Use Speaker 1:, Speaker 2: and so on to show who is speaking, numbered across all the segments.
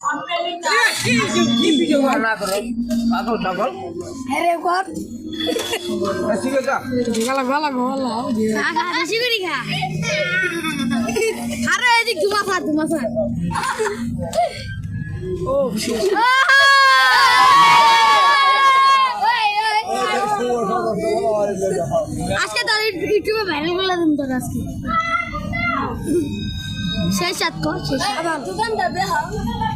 Speaker 1: কি ভিডিও না করো পাগল পাগল
Speaker 2: আরে কর
Speaker 1: ঠিক আছে
Speaker 2: গলা গলা গলা হাসি করি খা আরে এদিক ধুমাসা
Speaker 1: ও শেষ
Speaker 2: আজকে তোর ইউটিউবে ভাইরাল করে দিন তোর আজকে সেই সাত কো সেই সাত দোকানদার দে হাও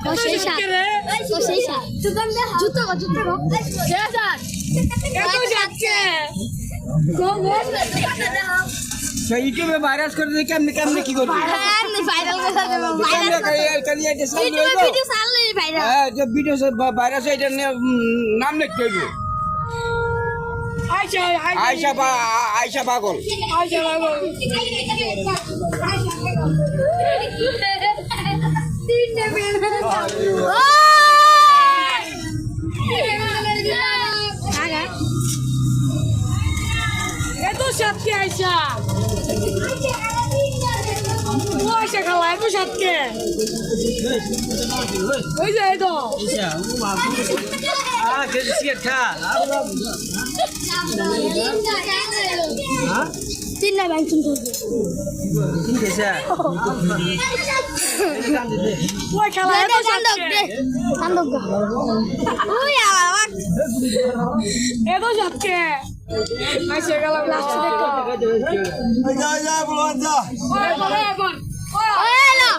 Speaker 2: কো সেই সাত দোকানদার জুতো কো সেই সাত কত যাচ্ছে কো
Speaker 1: তো ইউটিউবে ভাইরাল করে দিই কেমনে কি করবি
Speaker 2: ভাইরাল করে দেব ভিডিও চাললে ভাইরাল
Speaker 1: হ্যাঁ যে ভিডিও ভাইরাল এটা নাম লিখতে হইব আয়শা পাগল
Speaker 2: এত সাতকে আয়শা আয়শা খালা এত সাতকে ওই যে এই তো তিন না ব্যাংকিং করবে ওই খালা এত সাতকে সান্দক ওই আবার এত সাতকে আয়শা খালা লাস্ট দেখো
Speaker 1: যা বলুন যা
Speaker 2: ওই এলো